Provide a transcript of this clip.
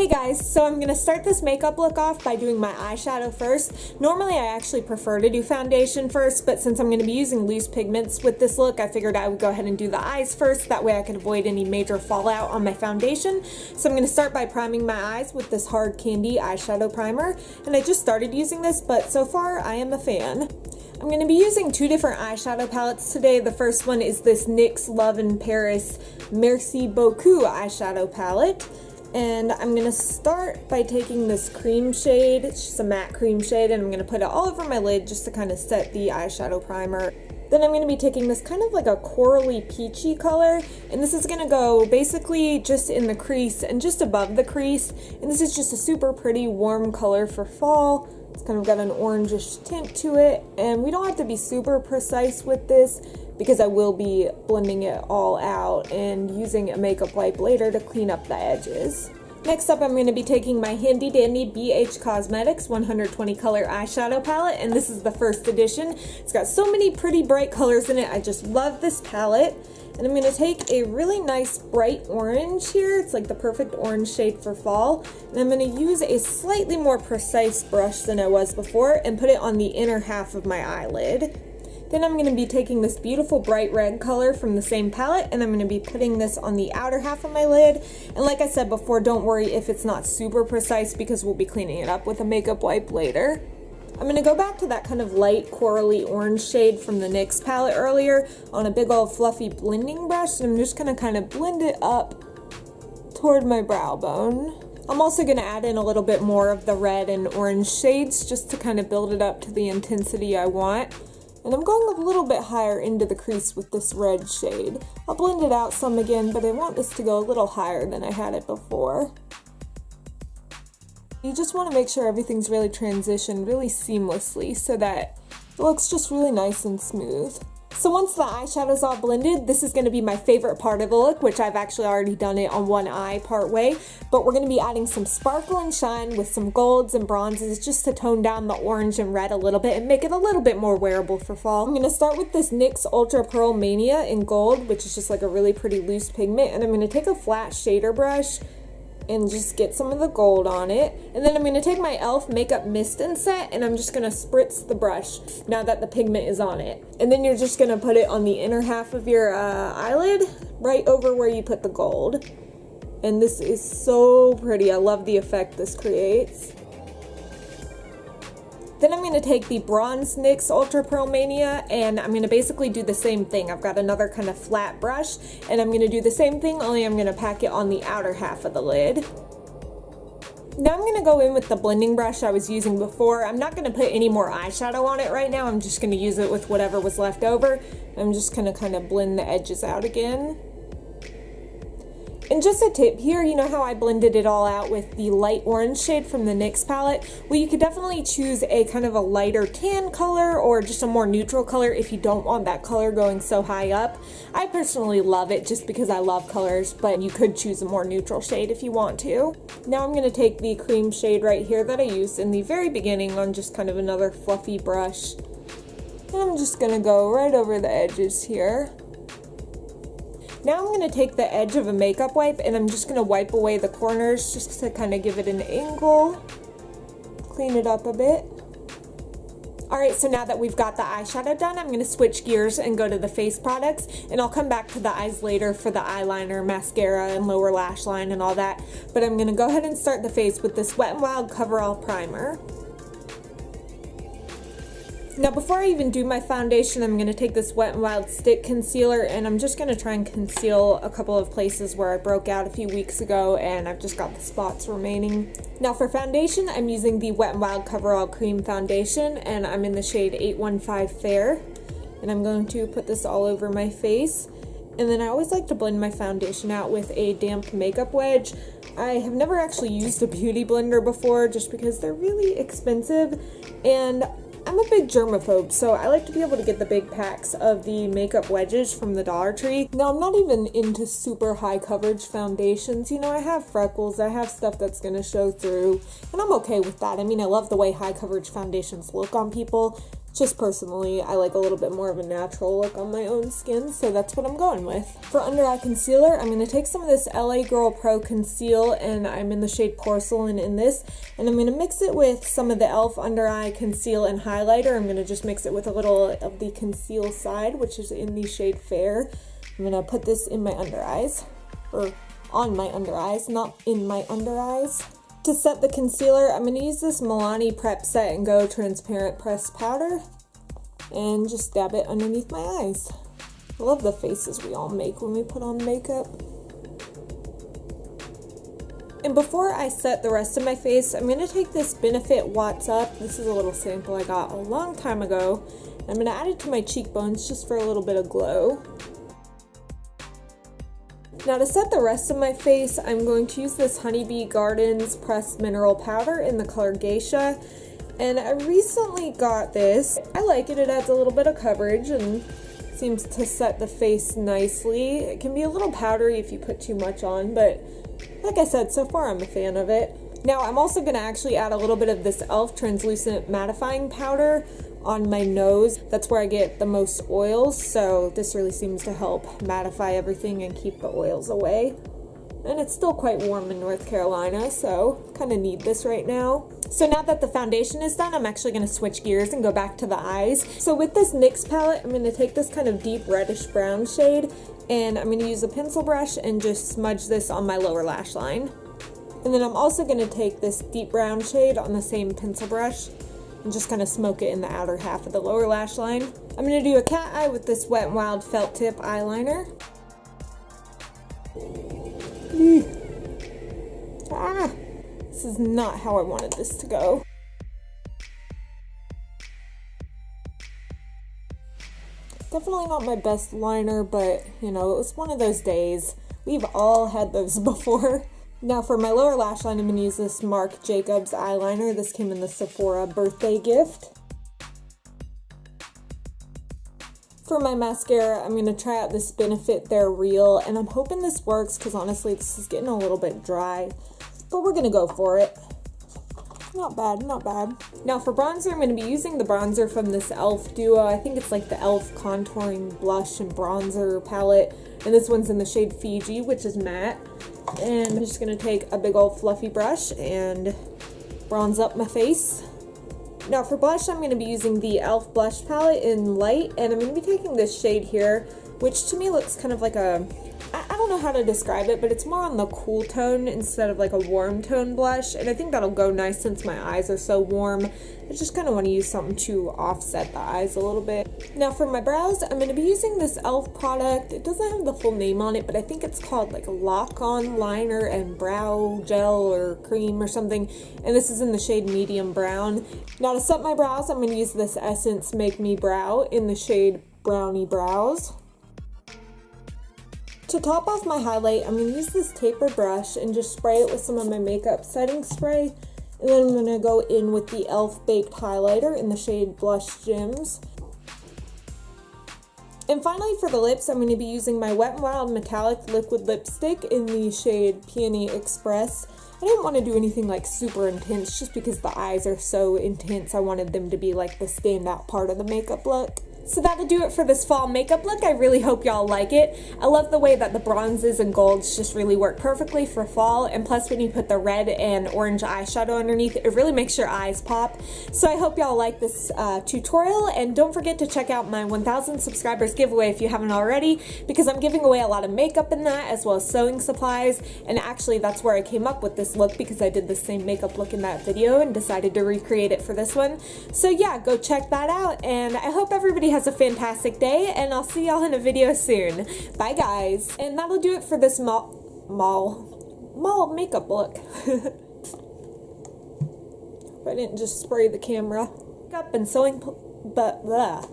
Hey guys, so I'm going to start this makeup look off by doing my eyeshadow first. Normally I actually prefer to do foundation first, but since I'm going to be using loose pigments with this look, I figured I would go ahead and do the eyes first. That way I could avoid any major fallout on my foundation. So I'm going to start by priming my eyes with this Hard Candy eyeshadow primer. And I just started using this, but so far I am a fan. I'm going to be using two different eyeshadow palettes today. The first one is this NYX Love in Paris Merci Beaucoup eyeshadow palette. And I'm going to start by taking this cream shade, it's just a matte cream shade, and I'm going to put it all over my lid just to kind of set the eyeshadow primer. Then I'm going to be taking this kind of like a corally peachy color, and this is going to go basically just in the crease and just above the crease. And this is just a super pretty warm color for fall. It's kind of got an orangish tint to it, and we don't have to be super precise with this because I will be blending it all out and using a makeup wipe later to clean up the edges. Next up, I'm going to be taking my handy dandy BH Cosmetics 120 color eyeshadow palette, and this is the first edition. It's got so many pretty bright colors in it. I just love this palette. And I'm going to take a really nice bright orange here. It's like the perfect orange shade for fall. And I'm going to use a slightly more precise brush than I was before and put it on the inner half of my eyelid. Then I'm going to be taking this beautiful bright red color from the same palette, and I'm going to be putting this on the outer half of my lid. And like I said before, don't worry if it's not super precise because we'll be cleaning it up with a makeup wipe later. I'm going to go back to that kind of light corally orange shade from the NYX palette earlier on a big old fluffy blending brush, and I'm just going to kind of blend it up toward my brow bone. I'm also going to add in a little bit more of the red and orange shades just to kind of build it up to the intensity I want. And I'm going a little bit higher into the crease with this red shade. I'll blend it out some again, but I want this to go a little higher than I had it before. You just want to make sure everything's really transitioned really seamlessly so that it looks just really nice and smooth. So once the eyeshadow's all blended, this is going to be my favorite part of the look, which I've actually already done it on one eye part way, but we're going to be adding some sparkle and shine with some golds and bronzes just to tone down the orange and red a little bit and make it a little bit more wearable for fall. I'm going to start with this NYX Ultra Pearl Mania in gold, which is just like a really pretty loose pigment, and I'm going to take a flat shader brush and just get some of the gold on it. And then I'm going to take my e.l.f. Makeup Mist and Set, and I'm just going to spritz the brush now that the pigment is on it. And then you're just going to put it on the inner half of your eyelid, right over where you put the gold. And this is so pretty. I love the effect this creates. Then I'm going to take the bronze NYX Ultra Pearl Mania, and I'm going to basically do the same thing. I've got another kind of flat brush, and I'm going to do the same thing, only I'm going to pack it on the outer half of the lid. Now I'm going to go in with the blending brush I was using before. I'm not going to put any more eyeshadow on it right now. I'm just going to use it with whatever was left over. I'm just going to kind of blend the edges out again. And just a tip here, you know how I blended it all out with the light orange shade from the NYX palette? Well, you could definitely choose a kind of a lighter tan color or just a more neutral color if you don't want that color going so high up. I personally love it just because I love colors, but you could choose a more neutral shade if you want to. Now I'm going to take the cream shade right here that I used in the very beginning on just kind of another fluffy brush. And I'm just going to go right over the edges here. Now I'm going to take the edge of a makeup wipe and I'm just going to wipe away the corners just to kind of give it an angle, clean it up a bit. Alright, so now that we've got the eyeshadow done, I'm going to switch gears and go to the face products, and I'll come back to the eyes later for the eyeliner, mascara, and lower lash line and all that, but I'm going to go ahead and start the face with this Wet n Wild Coverall primer. Now before I even do my foundation, I'm going to take this Wet n Wild Stick Concealer, and I'm just going to try and conceal a couple of places where I broke out a few weeks ago and I've just got the spots remaining. Now for foundation, I'm using the Wet n Wild Coverall Cream Foundation, and I'm in the shade 815 Fair. And I'm going to put this all over my face. And then I always like to blend my foundation out with a damp makeup wedge. I have never actually used a beauty blender before just because they're really expensive, and I'm a big germaphobe, so I like to be able to get the big packs of the makeup wedges from the Dollar Tree. Now, I'm not even into super high coverage foundations. You know, I have freckles, I have stuff that's going to show through, and I'm okay with that. I mean, I love the way high coverage foundations look on people, Just personally, I like a little bit more of a natural look on my own skin, so that's what I'm going with. For under eye concealer, I'm going to take some of this LA Girl Pro Conceal, and I'm in the shade Porcelain in this, and I'm going to mix it with some of the e.l.f. under eye conceal and highlighter. I'm going to just mix it with a little of the conceal side, which is in the shade Fair. I'm going to put this in my under eyes, or on my under eyes, not in my under eyes. To set the concealer, I'm going to use this Milani Prep Set and Go Transparent Pressed Powder and just dab it underneath my eyes. I love the faces we all make when we put on makeup. And before I set the rest of my face, I'm going to take this Benefit Watts Up. This is a little sample I got a long time ago. I'm going to add it to my cheekbones just for a little bit of glow. Now to set the rest of my face, I'm going to use this Honeybee Gardens Pressed Mineral Powder in the color Geisha. And I recently got this. I like it. It adds a little bit of coverage and seems to set the face nicely. It can be a little powdery if you put too much on, but like I said, so far I'm a fan of it. Now I'm also going to actually add a little bit of this e.l.f. Translucent Mattifying Powder on my nose. That's where I get the most oils, so this really seems to help mattify everything and keep the oils away. And it's still quite warm in North Carolina, so kind of need this right now. So now that the foundation is done, I'm actually going to switch gears and go back to the eyes. So with this NYX palette, I'm going to take this kind of deep reddish brown shade, and I'm going to use a pencil brush and just smudge this on my lower lash line. And then I'm also going to take this deep brown shade on the same pencil brush and just kind of smoke it in the outer half of the lower lash line. I'm going to do a cat eye with this Wet n Wild Felt Tip eyeliner. This is not how I wanted this to go. Definitely not my best liner, but you know, it was one of those days. We've all had those before. Now for my lower lash line, I'm going to use this Marc Jacobs eyeliner. This came in the Sephora birthday gift. For my mascara, I'm going to try out this Benefit They're Real, and I'm hoping this works because honestly this is getting a little bit dry, but we're going to go for it. Not bad, not bad. Now for bronzer, I'm going to be using the bronzer from this e.l.f. duo. I think it's like the e.l.f. Contouring Blush and Bronzer palette, and this one's in the shade Fiji, which is matte. And I'm just going to take a big old fluffy brush and bronze up my face. Now for blush, I'm going to be using the e.l.f. blush palette in Light, and I'm going to be taking this shade here, which to me looks kind of like a, I don't know how to describe it, but it's more on the cool tone instead of like a warm tone blush, and I think that'll go nice since my eyes are so warm. I just kind of want to use something to offset the eyes a little bit. Now for my brows, I'm going to be using this e.l.f. product. It doesn't have the full name on it, but I think it's called like a Lock-On Liner and Brow Gel or Cream or something, and this is in the shade Medium Brown. Now to set my brows, I'm going to use this Essence Make Me Brow in the shade Brownie Brows. To top off my highlight, I'm going to use this tapered brush and just spray it with some of my makeup setting spray. And then I'm going to go in with the e.l.f. Baked Highlighter in the shade Blush Gems. And finally for the lips, I'm going to be using my Wet n Wild Metallic Liquid Lipstick in the shade Peony Express. I didn't want to do anything like super intense just because the eyes are so intense. I wanted them to be like the standout part of the makeup look. So that'll do it for this fall makeup look. I really hope y'all like it. I love the way that the bronzes and golds just really work perfectly for fall, and plus when you put the red and orange eyeshadow underneath, it really makes your eyes pop. So I hope y'all like this tutorial, and don't forget to check out my 1,000 subscribers giveaway if you haven't already, because I'm giving away a lot of makeup in that as well as sewing supplies, and actually that's where I came up with this look because I did the same makeup look in that video and decided to recreate it for this one. So yeah, go check that out, and I hope everybody has a fantastic day, and I'll see y'all in a video soon. Bye guys. And that'll do it for this mall makeup look. If I didn't just spray the camera. Makeup and sewing, but blah.